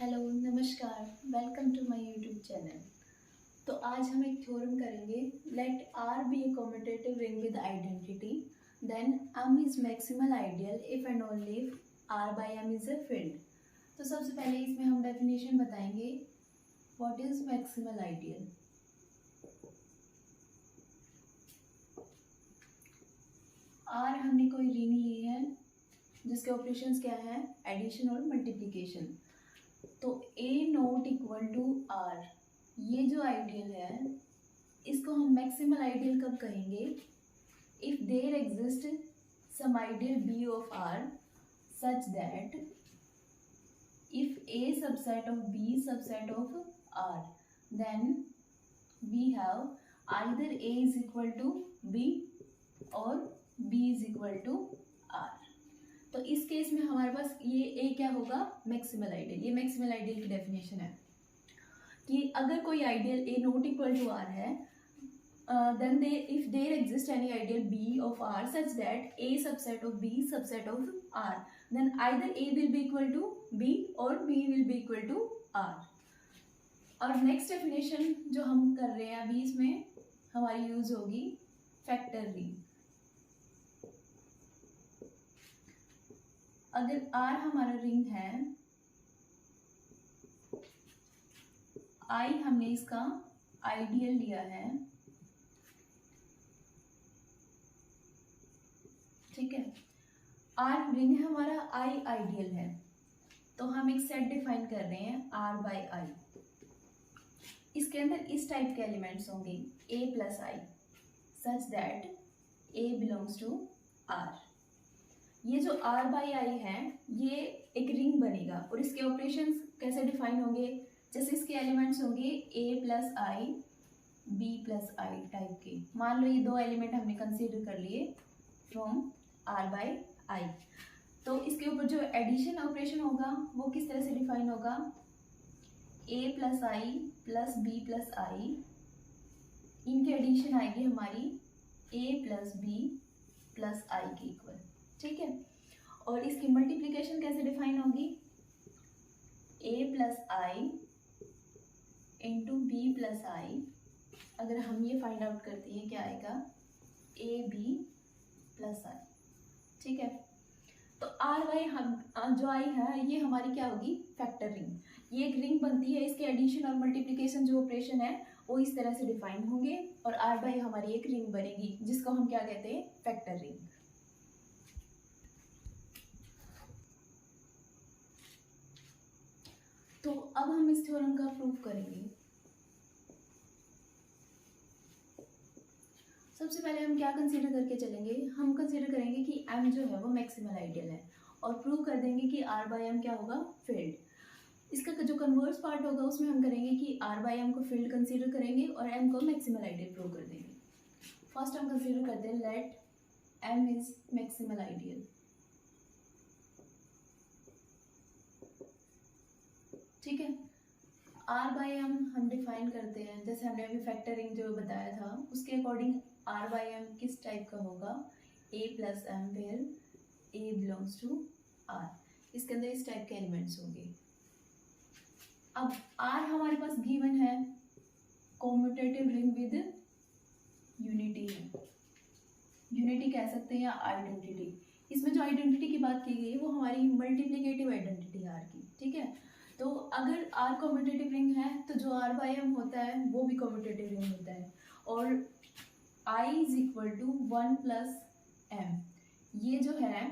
Hello नमस्कार, welcome to my YouTube channel. तो आज हम एक थ्योरम करेंगे। Let R be a commutative ring with identity, then M is maximal ideal if and only if R by M is a field. तो सबसे पहले इसमें हम डेफिनेशन बताएंगे what is maximal ideal. R हमने कोई रिंग ली है जिसके ऑपरेशंस क्या है, एडिशन और मल्टीप्लिकेशन। तो ए नॉट इक्वल टू आर, ये जो आइडियल है इसको हम मैक्सिमल आइडियल कब कहेंगे, if there exist some ideal B of R such that if A subset of B subset of R then we have either A is equal to B or B is equal to R. तो इस case में हमारे पास ये A क्या होगा, maximal ideal. ये maximal ideal की definition है कि अगर कोई ideal A not equal to R है then they if there exist any ideal B of R such that A subset of B subset of R then either A will be equal to B or B will be equal to R. और next definition जो हम कर रहे हैं अभी, इसमें हमारी use होगी फैक्टर रिंग। अगर R हमारा रिंग है, I हमने इसका आइडियल लिया है, ठीक है। R रिंग है हमारा, I आइडियल है, तो हम एक सेट डिफाइन कर रहे हैं R बाई I। इसके अंदर इस टाइप के एलिमेंट्स होंगे A plus I such that A belongs to R। ये जो R बाई आई है ये एक रिंग बनेगा और इसके ऑपरेशंस कैसे डिफाइन होंगे, जैसे इसके एलिमेंट्स होंगे A plus I B plus I type के। मान लो ये दो एलिमेंट हमने कंसीडर कर लिए फ्रॉम R बाई आई, तो इसके ऊपर जो एडिशन ऑपरेशन होगा वो किस तरह से डिफाइन होगा, A plus I plus B plus I, इनकी एडिशन आएगी हमारी A plus B plus I के इक्वल, ठीक है। और इसकी मल्टीप्लिकेशन कैसे डिफाइन होगी, a plus I into B plus I. अगर हम ये फाइंड आउट करते हैं क्या आएगा, ए बी प्लस आई, ठीक है। तो आर वाई हम जो आई है ये हमारी क्या होगी, फैक्टर रिंग। ये एक रिंग बनती है, इसके एडिशन और मल्टीप्लिकेशन जो ऑपरेशन है वो इस तरह से डिफाइन होंगे और आर बाई हमारी एक रिंग बनेगी जिसको हम क्या कहते हैं, फैक्टर रिंग। तो अब हम इस थ्योरम का प्रूफ करेंगे। सबसे पहले हम क्या कंसीडर करके चलेंगे, हम कंसीडर करेंगे कि m जो है वो मैक्सिमल आइडियल है और प्रूव कर देंगे कि r बाई एम क्या होगा, फील्ड। इसका जो कन्वर्स पार्ट होगा उसमें हम करेंगे कि r बाई एम को फील्ड कंसीडर करेंगे और m को मैक्सिमल आइडियल प्रूव कर देंगे। फर्स्ट हम कंसीडर करते हैं let m is maximal ideal, ठीक है। R बाई एम हम डिफाइन करते हैं, जैसे हमने अभी फैक्टरिंग जो बताया था उसके अकॉर्डिंग R बाई एम किस टाइप का होगा, A plus M where A belongs to R। इसके अंदर इस टाइप के एलिमेंट्स होंगे। अब R हमारे पास गिवन है, कॉम्यूटेटिव रिंग विद यूनिटी है, यूनिटी कह सकते हैं या आइडेंटिटी। इसमें जो आइडेंटिटी की बात की गई वो हमारी मल्टीप्लिकेटिव आइडेंटिटी R की, ठीक है। तो अगर R कॉम्यूटेटिव रिंग है तो जो R बाई एम होता है वो भी कॉम्यूटेटिव रिंग होता है और I is equal to 1 plus M, ये जो है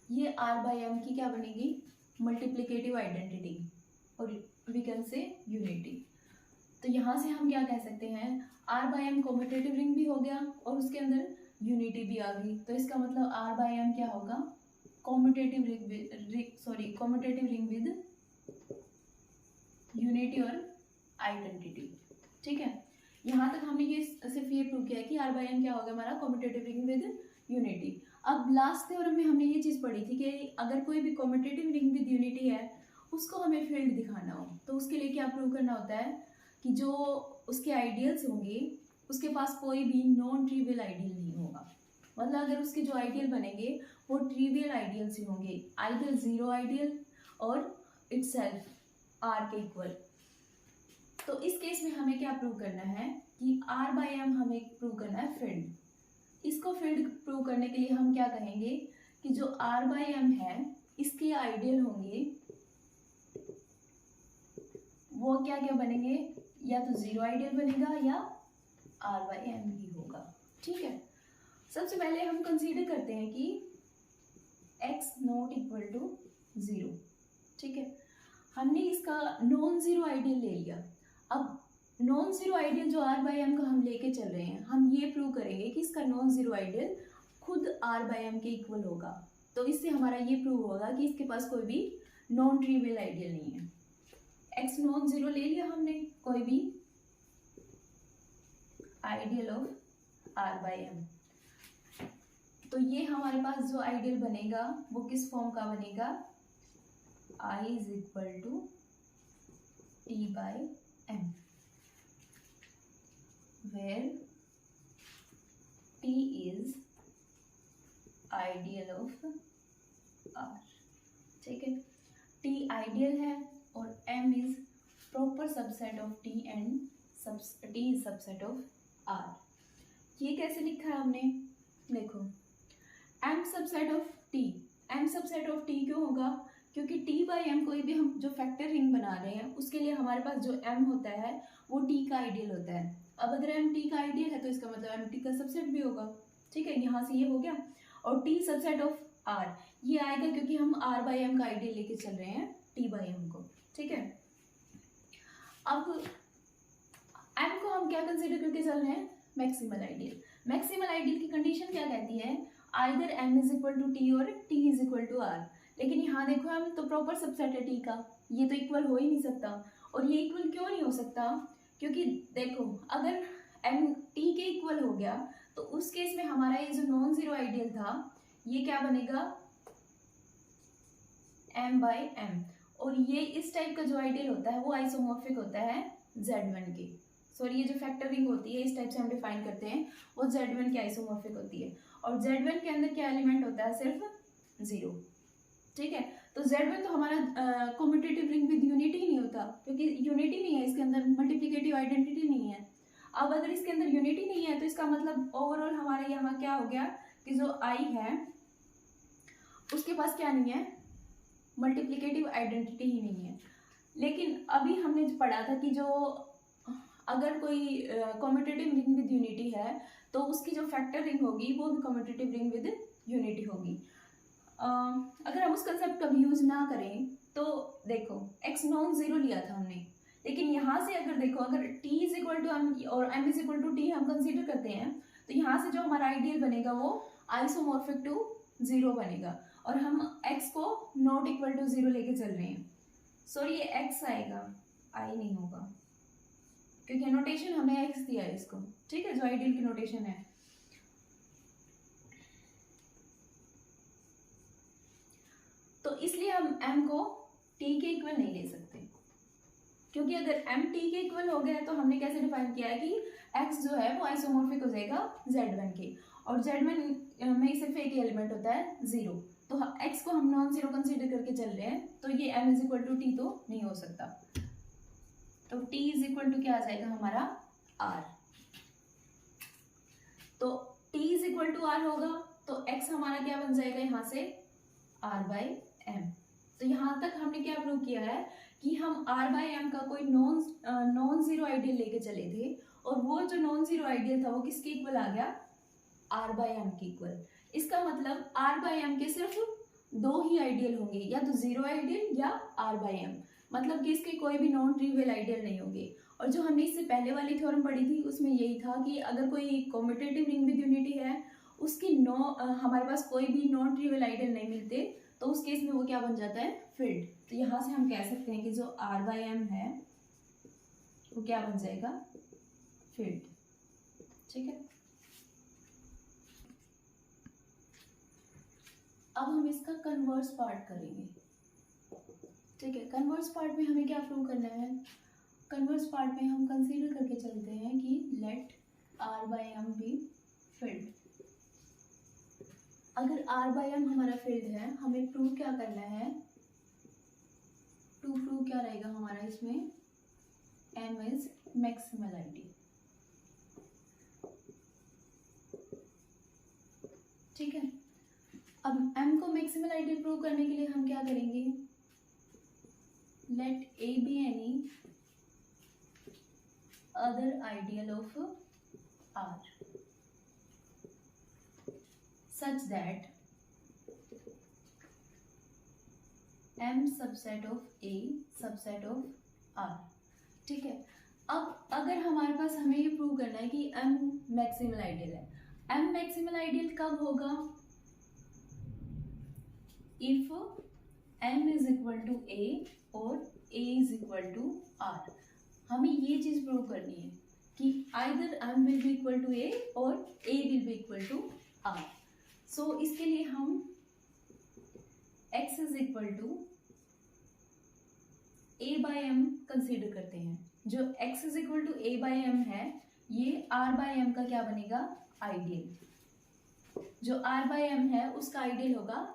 ये R बाई एम की क्या बनेगी, मल्टीप्लिकेटिव आइडेंटिटी और वी कैन से यूनिटी। तो यहाँ से हम क्या कह सकते हैं, R by M commutative ring भी हो गया और उसके अंदर यूनिटी भी आ गई। तो इसका मतलब R बाई एम क्या होगा, कॉम्यूटेटिव रिंग विद यूनिटी और आइडेंटिटी, ठीक है। यहाँ तक हमने ये सिर्फ ये प्रूव किया है कि R बाई एम क्या होगा हमारा, कॉम्यूटेटिव रिंग विद यूनिटी। अब लास्ट थ्योरम में हमने ये चीज़ पढ़ी थी कि अगर कोई भी कॉम्यूटेटिव रिंग विद यूनिटी है उसको हमें फील्ड दिखाना हो तो उसके लिए क्या प्रूव करना होता है कि जो उसके आइडियल्स होंगे उसके पास कोई भी नॉन ट्रिवियल आइडियल नहीं होगा। मतलब अगर उसके जो आइडियल बनेंगे वो ट्रिवियल आइडियल्स ही होंगे, आइदर जीरो आइडियल और इटसेल्फ आर के इक्वल। तो इस केस में हमें क्या प्रूव करना है कि आर बाई एम हमें प्रूव करना है फील्ड। इसको फील्ड प्रूव करने के लिए हम क्या कहेंगे कि जो आर बाई एम है इसके आइडियल होंगे वो क्या क्या बनेंगे, या तो जीरो आइडियल बनेगा या आर बाई एम ही होगा। ठीक है, सबसे पहले हम कंसीडर करते हैं कि x not equal to zero. ठीक है, हमने इसका नॉन जीरो आइडियल ले लिया। अब नॉन जीरो आइडियल जो आर बाई एम का हम लेके चल रहे हैं, हम ये प्रूव करेंगे कि इसका नॉन जीरो आइडियल खुद आर बाई एम के इक्वल होगा। तो इससे हमारा ये प्रूव होगा कि इसके पास कोई भी नॉन ट्रिवियल आइडियल नहीं है। x नॉन जीरो ले लिया हमने, कोई भी ideal of R by M. तो ये हमारे पास जो आइडियल बनेगा वो किस फॉर्म का बनेगा, I is equal to T by M, where T is ideal of R. ठीक है, टी आइडियल है और m is proper subset of t and t is subset of r। ये कैसे लिखा है हमने, देखो m subset of t, m subset of t क्यों होगा, क्योंकि t बाई m कोई भी हम जो फैक्टर रिंग बना रहे हैं उसके लिए हमारे पास जो m होता है वो t का आइडियल होता है। अब अगर m t का आइडियल है तो इसका मतलब m t का सबसेट भी होगा। ठीक है, यहाँ से ये हो गया। और t सबसेट ऑफ r ये आएगा क्योंकि हम r बाई m का आइडियल लेके चल रहे हैं t बाई m को। ठीक है, अब m को हम क्या कंसीडर करके चल रहे हैं, मैक्सिमल आइडियल। मैक्सिमल आइडियल की कंडीशन क्या कहती है, either m is equal to t और t is equal to r। लेकिन यहाँ देखो m तो प्रॉपर सबसेट है t का, ये तो इक्वल हो ही नहीं सकता। और ये इक्वल क्यों नहीं हो सकता, क्योंकि देखो अगर m t के इक्वल हो गया तो उस केस में हमारा ये जो नॉन जीरो आइडियल था ये क्या बनेगा, m बाई m। और ये इस टाइप का जो आइडियल होता है वो आइसोमॉर्फिक होता है Z1 के। सॉरी, ये जो फैक्टर रिंग होती है इस टाइप से हम डिफाइन करते हैं वो Z1 की आइसोमॉर्फिक होती है। और Z1 के अंदर क्या एलिमेंट होता है, सिर्फ जीरो। ठीक है, तो Z1 तो हमारा कॉम्पिटिटिव रिंग विद यूनिटी नहीं होता, क्योंकि यूनिटी नहीं है इसके अंदर, मल्टीप्लिकेटिव आइडेंटिटी नहीं है। अब अगर इसके अंदर यूनिटी नहीं है तो इसका मतलब ओवरऑल हमारे यहाँ क्या हो गया कि जो I है उसके पास क्या नहीं है, मल्टीप्लिकेटिव आइडेंटिटी ही नहीं है। लेकिन अभी हमने पढ़ा था कि जो अगर कोई कॉम्पिटिटिव रिंग विद यूनिटी है तो उसकी जो फैक्टर रिंग होगी वो भी कॉम्पिटिटिव रिंग विद यूनिटी होगी। अगर हम उस कंसेप्ट का भी यूज ना करें तो देखो x नॉन जीरो लिया था हमने, लेकिन यहाँ से अगर देखो अगर t is equal to m और m is equal to t हम कंसीडर करते हैं तो यहाँ से जो हमारा आइडियल बनेगा वो आइसोमॉर्फिक टू जीरो बनेगा। और हम x को नॉट इक्वल टू जीरो लेके चल रहे हैं। सॉरी, ये x आएगा, i नहीं होगा, क्योंकि नोटेशन हमें x दिया है इसको। ठीक है, जो आइडियल की नोटेशन है। तो इसलिए हम m को t के इक्वल नहीं ले सकते, क्योंकि अगर m t के इक्वल हो गया तो हमने कैसे डिफाइन किया है कि x जो है वो आइसोमॉर्फिक हो जाएगा Z1 के, और Z1 में सिर्फ एक एलिमेंट होता है जीरो। तो x को हम नॉन जीरो कंसीडर करके चल रहे हैं, तो ये m is equal to T तो नहीं हो सकता। तो t इज इक्वल टू क्या आ जाएगा हमारा r। तो t is equal to r होगा तो x हमारा क्या बन जाएगा यहाँ से r बाई m। तो यहाँ तक हमने क्या प्रूव किया है कि हम r बाई m का कोई नॉन जीरो आइडियल लेके चले थे, और वो जो नॉन जीरो आइडियल था वो किसके इक्वल आ गया, r बाई m के इक्वल। इसका मतलब r बाई m के सिर्फ दो ही आइडियल होंगे, या तो जीरो आइडियल या r बाई m, मतलब कि इसके कोई भी नॉन ट्रिवियल आइडियल नहीं होंगे। और जो हमने इससे पहले वाली थ्योरम पढ़ी थी उसमें यही था कि अगर कोई कॉम्पिटिटिव रिंग विद यूनिटी है उसकी हमारे पास कोई भी नॉन ट्रिवियल आइडियल नहीं मिलते, तो उस केस में वो क्या बन जाता है, फील्ड। तो यहाँ से हम कह सकते हैं कि जो r बाई m है वो क्या बन जाएगा, फील्ड। ठीक है, अब हम इसका कन्वर्स पार्ट करेंगे। ठीक है, कन्वर्स पार्ट में हमें क्या प्रूव करना है, कन्वर्स पार्ट में हम कंसीडर करके चलते हैं कि let r by m be field. अगर r बाई m हमारा फील्ड है, हमें प्रूव क्या करना है क्या रहेगा हमारा इसमें, m इज मैक्सिमल आइडियल। ठीक है, अब m को मैक्सिमल आइडियल प्रूव करने के लिए हम क्या करेंगे, let a be any other ideal of R such that m subset of A subset of R। ठीक है, अब अगर हमारे पास हमें ये प्रूव करना है कि m मैक्सिमल आइडियल है, m मैक्सिमल आइडियल कब होगा, if m is equal to A और A is equal to R। हमें ये चीज प्रूव करनी है कि either m will be equal to A और A will be equal to R। So इसके लिए हम x is equal to a by M consider करते हैं। जो x is equal to a by M है, ये r बाई एम का क्या बनेगा, आइडियल। जो r बाई एम है उसका आइडियल होगा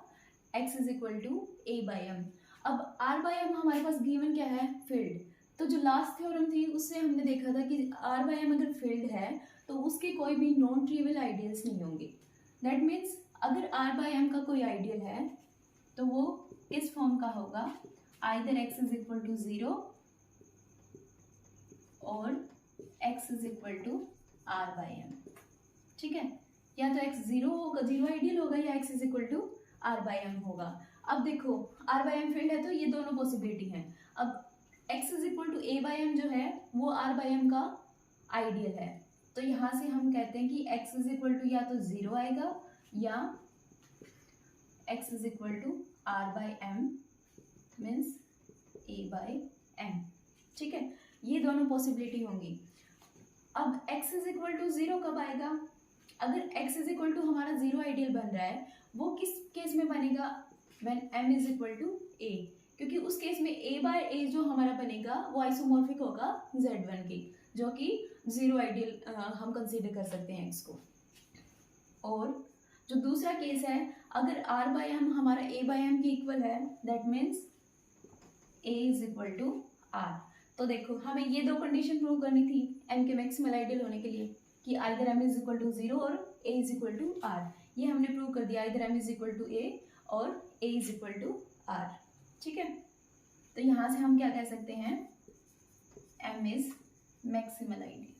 x is equal to a by M. अब r बाई एम हमारे पास गिवन क्या है, फील्ड। तो जो लास्ट थ्योरम थी उससे हमने देखा था कि r बाई एम अगर फील्ड है तो उसके कोई भी नॉन ट्रिवियल आइडियल्स नहीं होंगे। दैट मीन्स अगर r बाई एम का कोई आइडियल है तो वो किस फॉर्म का होगा, either x is equal to 0 और x is equal to r by M. ठीक है, या तो x 0 होगा, 0 आइडियल होगा, या x is equal to r by M होगा। अब देखो r बाई एम फील्ड है तो ये दोनों पॉसिबिलिटी हैं। अब x is equal to a by M जो है वो r बाई एम का आइडियल है, तो यहाँ से हम कहते हैं कि x इज इक्वल टू या तो 0 आएगा या x is equal to r by M means a by M. ठीक है, ये दोनों पॉसिबिलिटी होंगी। अब x इज इक्वल टू 0 कब आएगा, अगर x इज इक्वल टू हमारा 0 आइडियल बन रहा है वो किस केस में बनेगा, when m is equal to a, क्योंकि उस केस में a बाय a जो हमारा बनेगा वो आइसोमॉर्फिक होगा z1 के, जो कि 0 आइडियल हम कंसीडर कर सकते हैं x को। और जो दूसरा केस है, अगर r बाई एम हमारा a बाई एम की इक्वल है, that means a is equal to r। तो देखो हमें ये दो कंडीशन प्रूव करनी थी m के मैक्सिमल आइडियल होने के लिए कि either m is equal to 0 और a is equal to r। ये हमने प्रूव कर दिया, either m is equal to a और a is equal to r। ठीक है, तो यहाँ से हम क्या कह सकते हैं, m इज मैक्सिमल आइडियल।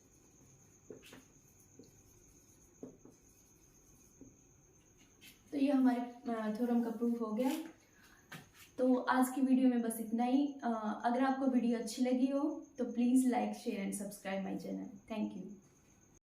तो ये हमारे थ्योरम का प्रूफ हो गया। तो आज की वीडियो में बस इतना ही। अगर आपको वीडियो अच्छी लगी हो तो please like share and subscribe my channel. Thank you.